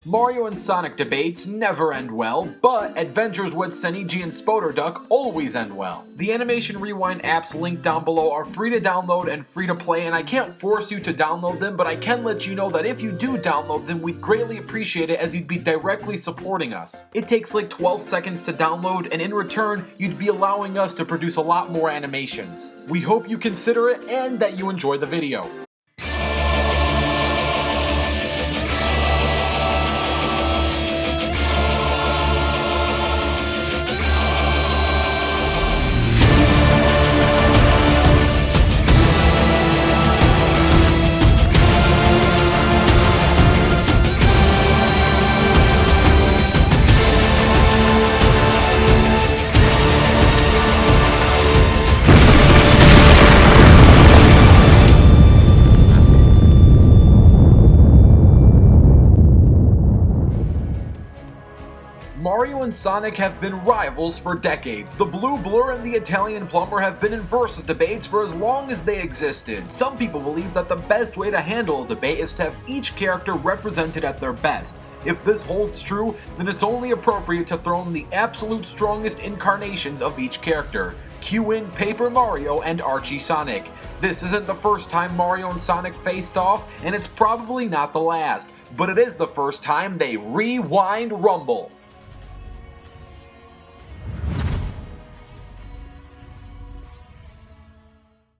Mario and Sonic debates never end well, but adventures with Senigi and Spoderduck always end well. The AnimationRewind Apps linked down below are free to download and free to play, and I can't force you to download them, but I can let you know that if you do download them, we'd greatly appreciate it as you'd be directly supporting us. It takes like 12 seconds to download, and in return, you'd be allowing us to produce a lot more animations. We hope you consider it and that you enjoy the video. Mario and Sonic have been rivals for decades. The Blue Blur and the Italian Plumber have been in versus debates for as long as they existed. Some people believe that the best way to handle a debate is to have each character represented at their best. If this holds true, then it's only appropriate to throw in the absolute strongest incarnations of each character. Cue in Paper Mario and Archie Sonic. This isn't the first time Mario and Sonic faced off, and it's probably not the last, but it is the first time they rewind rumble.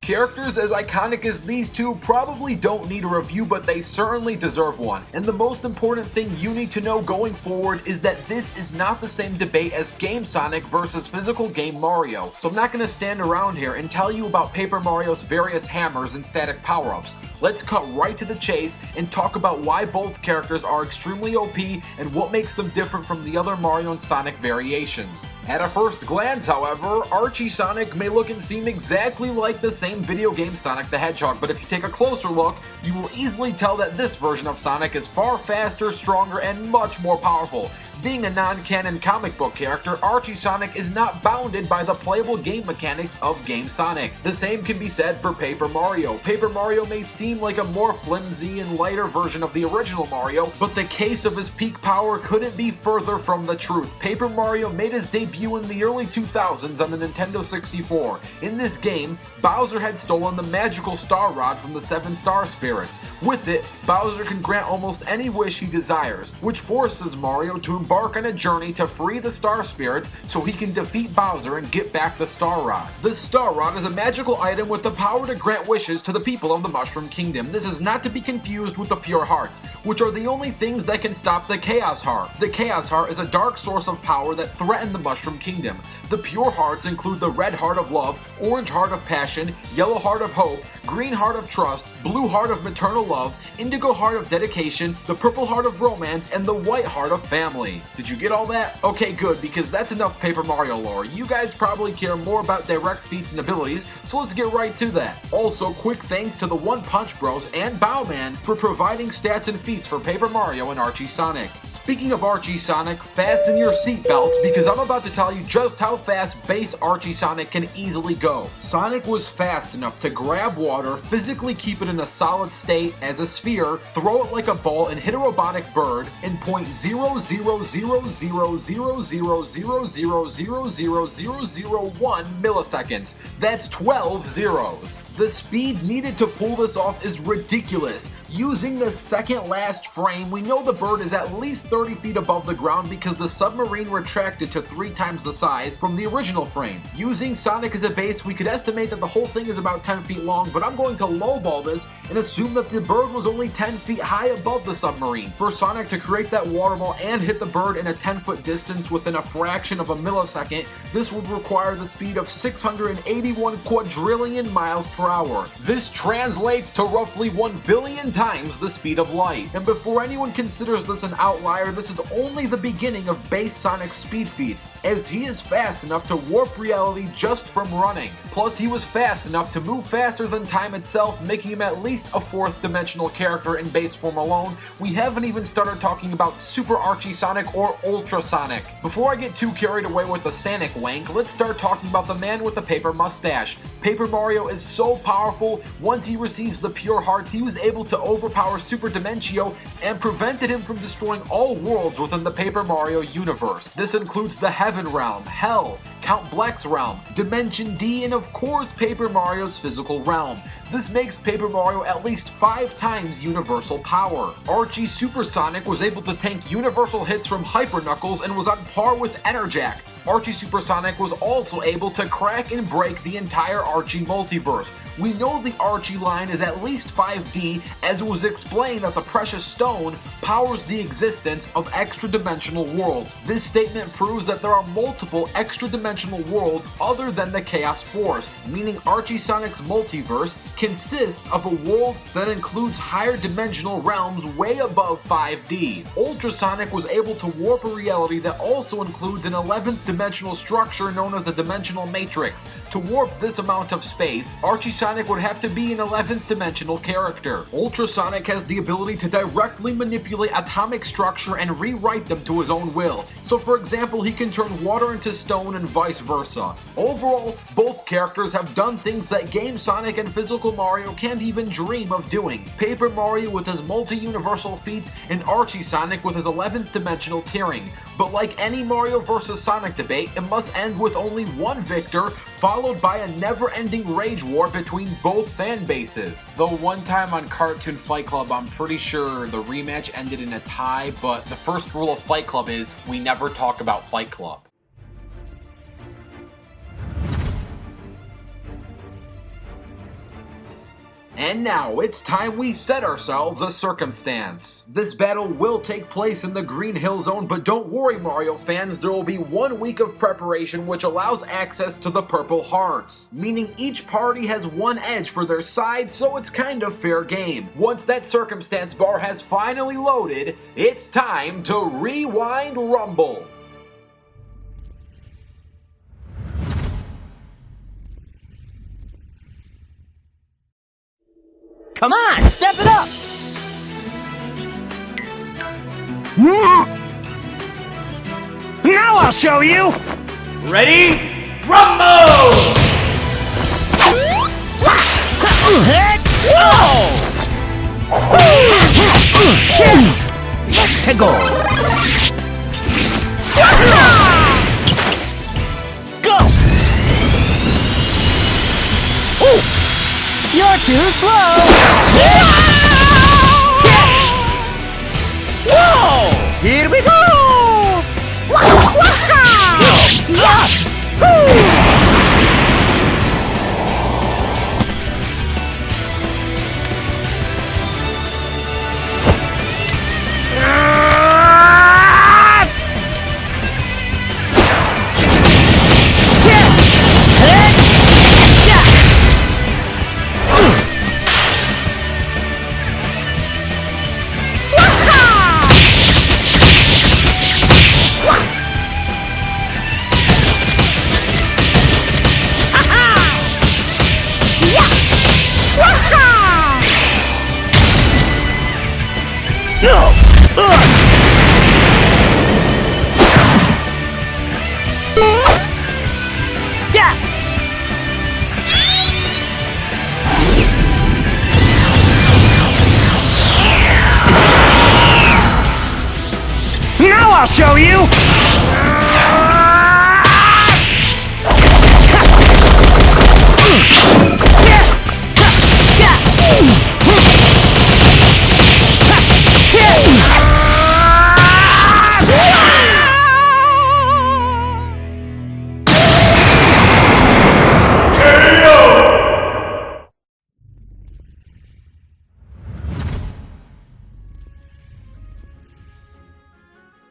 Characters as iconic as these two probably don't need a review, but they certainly deserve one. And the most important thing you need to know going forward is that this is not the same debate as Game Sonic versus physical game Mario. So I'm not going to stand around here and tell you about Paper Mario's various hammers and static power-ups. Let's cut right to the chase and talk about why both characters are extremely OP and what makes them different from the other Mario and Sonic variations. At a first glance, however, Archie Sonic may look and seem exactly like the same video game Sonic the Hedgehog, but if you take a closer look, you will easily tell that this version of Sonic is far faster, stronger, and much more powerful. Being a non-canon comic book character, Archie Sonic is not bounded by the playable game mechanics of Game Sonic. The same can be said for Paper Mario. Paper Mario may seem like a more flimsy and lighter version of the original Mario, but the case of his peak power couldn't be further from the truth. Paper Mario made his debut in the early 2000s on the Nintendo 64. In this game, Bowser had stolen the magical Star Rod from the 7 Star Spirits. With it, Bowser can grant almost any wish he desires, which forces Mario to embark on a journey to free the Star Spirits so he can defeat Bowser and get back the Star Rod. The Star Rod is a magical item with the power to grant wishes to the people of the Mushroom Kingdom. This is not to be confused with the Pure Hearts, which are the only things that can stop the Chaos Heart. The Chaos Heart is a dark source of power that threatened the Mushroom Kingdom. The Pure Hearts include the Red Heart of Love, Orange Heart of Passion, Yellow Heart of Hope, Green Heart of Trust, Blue Heart of Maternal Love, Indigo Heart of Dedication, the Purple Heart of Romance, and the White Heart of Family. Did you get all that? Okay, good, because that's enough Paper Mario lore. You guys probably care more about direct feats and abilities, so let's get right to that. Also, quick thanks to the One Punch Bros and Bowman for providing stats and feats for Paper Mario and Archie Sonic. Speaking of Archie Sonic, fasten your seatbelts because I'm about to tell you just how fast base Archie Sonic can easily go. Sonic was fast enough to grab water, physically keep it in a solid state as a sphere, throw it like a ball, and hit a robotic bird in 0.000000000000001 milliseconds. That's 12 zeros. The speed needed to pull this off is ridiculous. Using the second last frame, we know the bird is at least 30 feet above the ground because the submarine retracted to 3 times the size from the original frame. Using Sonic as a base, we could estimate that the whole thing is about 10 feet long, but I'm going to lowball this and assume that the bird was only 10 feet high above the submarine. For Sonic to create that water ball and hit the bird in a 10-foot distance within a fraction of a millisecond, this would require the speed of 681 quadrillion miles per hour. This translates to roughly 1 billion times the speed of light. And before anyone considers this an outlier, this is only the beginning of base Sonic's speed feats, as he is fast enough to warp reality just from running. Plus, he was fast enough to move faster than time itself, making him at least least a fourth dimensional character in base form alone, we haven't even started talking about Super Archie Sonic or Ultra Sonic. Before I get too carried away with the Sonic wank, let's start talking about the man with the paper mustache. Paper Mario is so powerful, once he receives the pure hearts, he was able to overpower Super Dimentio and prevented him from destroying all worlds within the Paper Mario universe. This includes the Heaven Realm, Hell, Count Black's realm, Dimension D, and of course Paper Mario's physical realm. This makes Paper Mario at least 5 times universal power. Archie Supersonic was able to tank universal hits from Hyper Knuckles and was on par with Enerjack. Archie Supersonic was also able to crack and break the entire Archie multiverse. We know the Archie line is at least 5D, as it was explained that the Precious Stone powers the existence of extra-dimensional worlds. This statement proves that there are multiple extra-dimensional worlds other than the Chaos Force, meaning Archie Sonic's multiverse consists of a world that includes higher dimensional realms way above 5D. Ultra Sonic was able to warp a reality that also includes an 11th dimensional structure known as the Dimensional Matrix. To warp this amount of space, Archie Sonic would have to be an 11th dimensional character. Ultra Sonic has the ability to directly manipulate atomic structure and rewrite them to his own will. So for example, he can turn water into stone and vice versa. Overall, both characters have done things that Game Sonic and Physical Mario can't even dream of doing. Paper Mario with his multi-universal feats and Archie Sonic with his 11th dimensional tearing. But like any Mario vs Sonic debate, it must end with only one victor, followed by a never-ending rage war between both fan bases. Though one time on Cartoon Fight Club, I'm pretty sure the rematch ended in a tie, but the first rule of Fight Club is we never talk about Fight Club. And now, it's time we set ourselves a circumstance. This battle will take place in the Green Hill Zone, but don't worry Mario fans, there will be 1 week of preparation which allows access to the Purple Hearts, meaning each party has 1 edge for their side, so it's kind of fair game. Once that circumstance bar has finally loaded, it's time to Rewind Rumble. Come on, step it up! Now I'll show you! Ready? Rumble! Let's go! Go! You're too slow! Whoa! Here we go! Now I'll show you!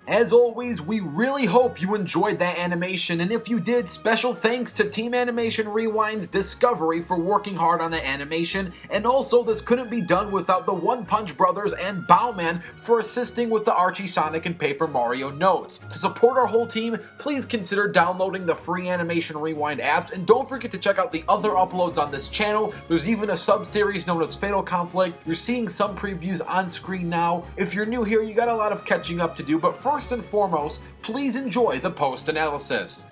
As always, we really hope you enjoyed that animation, and if you did, special thanks to Team Animation Rewind's Discovery for working hard on that animation, and also this couldn't be done without the One Punch Brothers and Bowman for assisting with the Archie, Sonic, and Paper Mario notes. To support our whole team, please consider downloading the free Animation Rewind apps, and don't forget to check out the other uploads on this channel. There's even a sub-series known as Fatal Conflict. You're seeing some previews on screen now. If you're new here, you got a lot of catching up to do, but first and foremost, please enjoy the post-analysis.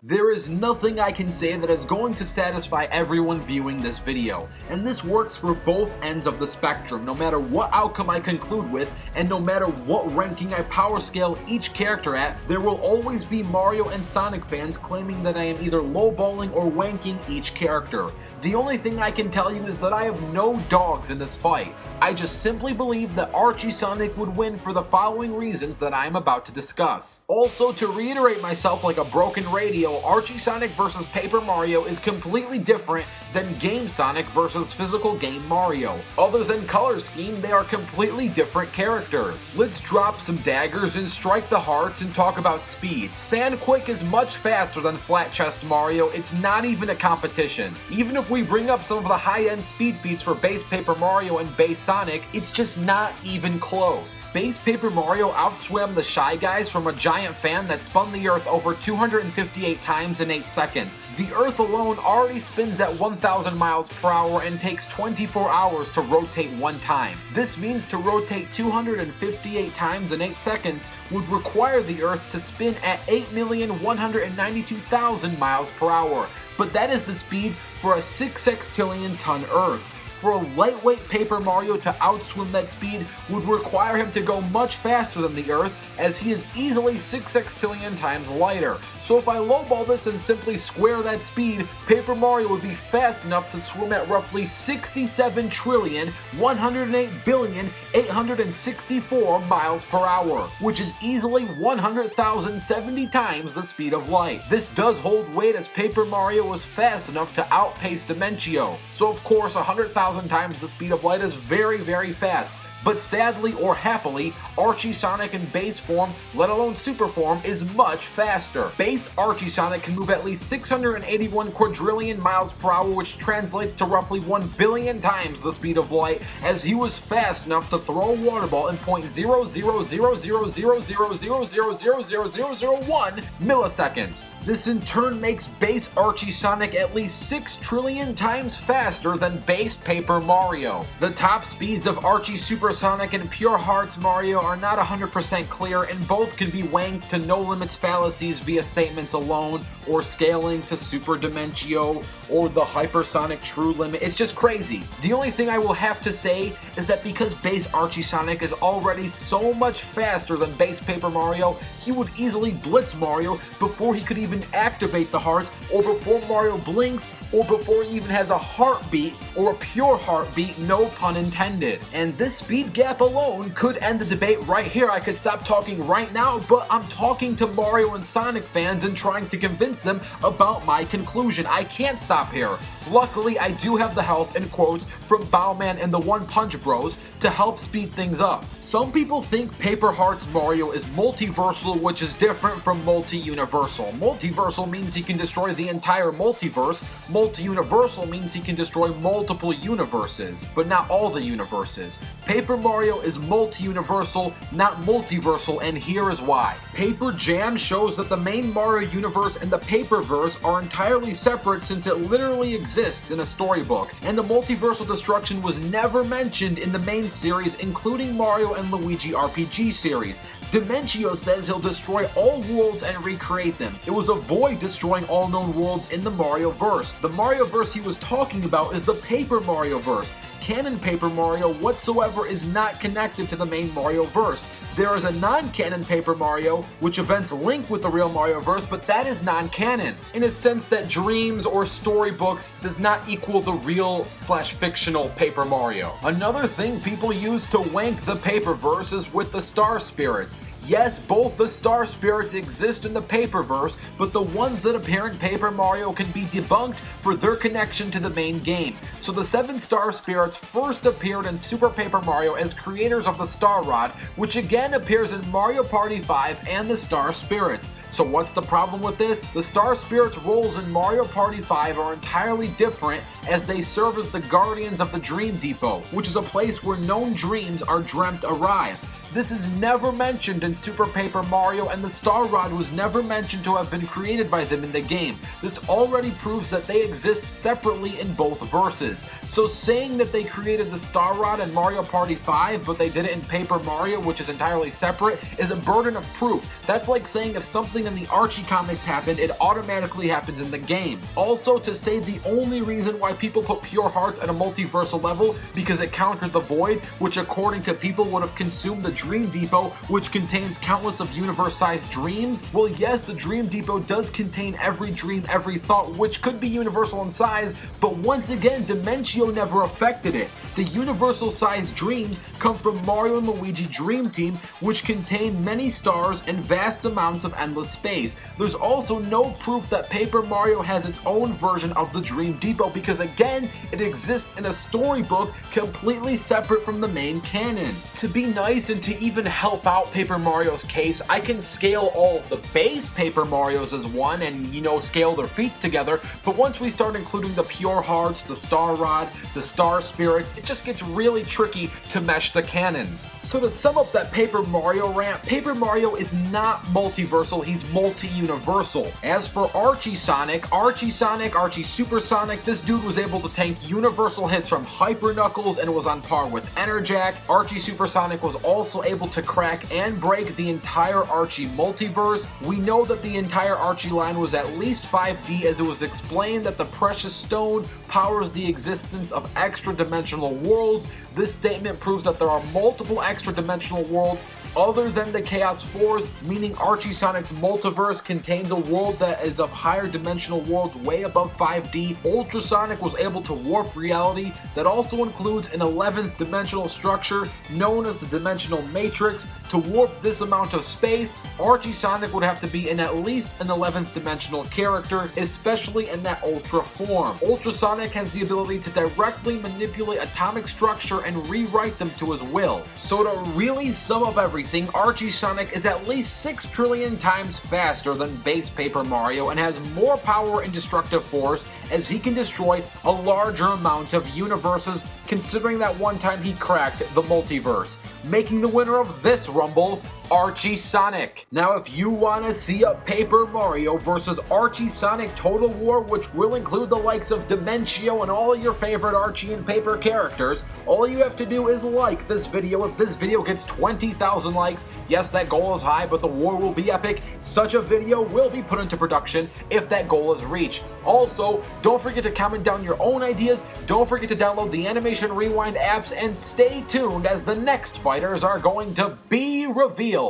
There is nothing I can say that is going to satisfy everyone viewing this video, and this works for both ends of the spectrum. No matter what outcome I conclude with, and no matter what ranking I power scale each character at, there will always be Mario and Sonic fans claiming that I am either lowballing or wanking each character. The only thing I can tell you is that I have no dogs in this fight. I just simply believe that Archie Sonic would win for the following reasons that I am about to discuss. Also, to reiterate myself like a broken radio, Archie Sonic vs. Paper Mario is completely different than Game Sonic vs. Physical Game Mario. Other than color scheme, they are completely different characters. Let's drop some daggers and strike the hearts and talk about speed. Sandquick is much faster than Flat Chest Mario. It's not even a competition. Even if we bring up some of the high-end speed feats for base Paper Mario and base Sonic, it's just not even close. Base Paper Mario outswam the Shy Guys from a giant fan that spun the Earth over 258 times in 8 seconds. The Earth alone already spins at 1,000 miles per hour and takes 24 hours to rotate one time. This means to rotate 258 times in 8 seconds would require the Earth to spin at 8,192,000 miles per hour. But that is the speed for a 6 sextillion ton Earth. For a lightweight Paper Mario to outswim that speed would require him to go much faster than the Earth, as he is easily 6 sextillion times lighter. So if I lowball this and simply square that speed, Paper Mario would be fast enough to swim at roughly 67,108,864 miles per hour, which is easily 100,070 times the speed of light. This does hold weight, as Paper Mario was fast enough to outpace Dimentio. So of course 100,000 times the speed of light is very, very fast. But sadly or happily, Archie Sonic in base form, let alone super form, is much faster. Base Archie Sonic can move at least 681 quadrillion miles per hour, which translates to roughly 1 billion times the speed of light, as he was fast enough to throw a water ball in 0.0000000000001 milliseconds. This in turn makes base Archie Sonic at least 6 trillion times faster than base Paper Mario. The top speeds of Archie Super Sonic and Pure Hearts Mario are not 100% clear, and both can be wanked to no limits fallacies via statements alone, or scaling to Super Dimentio, or the Hypersonic True Limit. It's just crazy. The only thing I will have to say is that because base Archie Sonic is already so much faster than base Paper Mario, he would easily blitz Mario before he could even activate the hearts, or before Mario blinks, or before he even has a heartbeat, or a pure heartbeat, no pun intended. And this speed gap alone could end the debate right here. I could stop talking right now, but I'm talking to Mario and Sonic fans and trying to convince them about my conclusion. I can't stop here. Luckily, I do have the help, in quotes, from Bowman and the One Punch Bros to help speed things up. Some people think Paper Hearts Mario is multiversal, which is different from multi-universal. Multiversal means he can destroy the entire multiverse. Multi-universal means he can destroy multiple universes, but not all the universes. Paper Mario is multi-universal, not multiversal, and here is why. Paper Jam shows that the main Mario universe and the Paperverse are entirely separate, since it literally exists in a storybook, and the multiversal destruction was never mentioned in the main series, including Mario and Luigi RPG series. Dimentio says he'll destroy all worlds and recreate them. It was a void destroying all known worlds in the Mario-verse. The Mario-verse he was talking about is the Paper Mario-verse. Canon Paper Mario whatsoever is not connected to the main Mario-verse. There is a non-canon Paper Mario, which events link with the real Mario-verse, but that is non-canon, in a sense that dreams or storybooks does not equal the real/fictional Paper Mario. Another thing people use to wank the Paperverse is with the Star Spirits. Yes, both the Star Spirits exist in the Paperverse, but the ones that appear in Paper Mario can be debunked for their connection to the main game. So the 7 Star Spirits first appeared in Super Paper Mario as creators of the Star Rod, which again appears in Mario Party 5 and the Star Spirits. So what's the problem with this? The Star Spirits' roles in Mario Party 5 are entirely different, as they serve as the guardians of the Dream Depot, which is a place where known dreams are dreamt arrive. This is never mentioned in Super Paper Mario, and the Star Rod was never mentioned to have been created by them in the game. This already proves that they exist separately in both verses. So saying that they created the Star Rod in Mario Party 5, but they did it in Paper Mario, which is entirely separate, is a burden of proof. That's like saying if something in the Archie comics happened, it automatically happens in the games. Also, to say the only reason why people put Pure Hearts at a multiversal level because it countered the Void, which according to people would have consumed the Dream Depot, which contains countless of universe-sized dreams. Well, yes, the Dream Depot does contain every dream, every thought, which could be universal in size, but once again, Dimentio never affected it. The universal-sized dreams come from Mario and Luigi Dream Team, which contain many stars and vast amounts of endless space. There's also no proof that Paper Mario has its own version of the Dream Depot, because again, it exists in a storybook completely separate from the main canon. To be nice and to even help out Paper Mario's case, I can scale all of the base Paper Marios as one and, scale their feats together, but once we start including the Pure Hearts, the Star Rod, the Star Spirits, it just gets really tricky to mesh the canons. So to sum up that Paper Mario rant, Paper Mario is not multiversal, he's multi-universal. As for Archie Super Sonic, this dude was able to tank universal hits from Hyper Knuckles and was on par with Enerjack. Archie Super Sonic was also able to crack and break the entire Archie multiverse. We know that the entire Archie line was at least 5D, as it was explained that the Precious Stone powers the existence of extra-dimensional worlds. This statement proves that there are multiple extra-dimensional worlds other than the Chaos Force, meaning Archie Sonic's multiverse contains a world that is of higher dimensional worlds way above 5D. Ultra Sonic was able to warp reality that also includes an 11th dimensional structure known as the Dimensional Matrix. To warp this amount of space, Archie Sonic would have to be in at least an 11th dimensional character, especially in that Ultra form. Ultra Sonic has the ability to directly manipulate atomic structure and rewrite them to his will. So to really sum up everything, Archie Sonic is at least 6 trillion times faster than base Paper Mario and has more power and destructive force, as he can destroy a larger amount of universes, considering that one time he cracked the multiverse, making the winner of this Rumble Archie Sonic. Now, if you want to see a Paper Mario versus Archie Sonic Total War, which will include the likes of Dimentio and all your favorite Archie and Paper characters, all you have to do is like this video. If this video gets 20,000 likes, yes, that goal is high, but the war will be epic. Such a video will be put into production if that goal is reached. Also, don't forget to comment down your own ideas, don't forget to download the AnimationRewind apps, and stay tuned as the next fighters are going to be revealed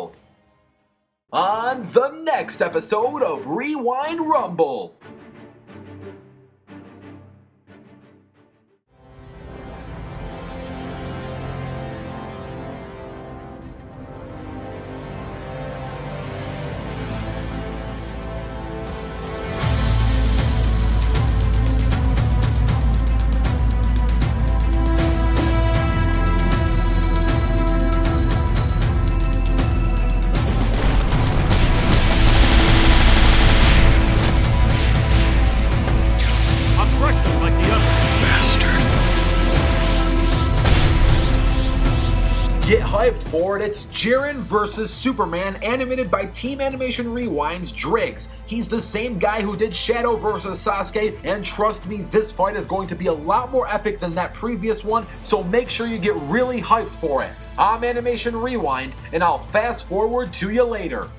on the next episode of Rewind Rumble. Get hyped for it, it's Jiren vs. Superman, animated by Team Animation Rewind's Driggs. He's the same guy who did Shadow vs. Sasuke, and trust me, this fight is going to be a lot more epic than that previous one, so make sure you get really hyped for it. I'm Animation Rewind, and I'll fast forward to you later.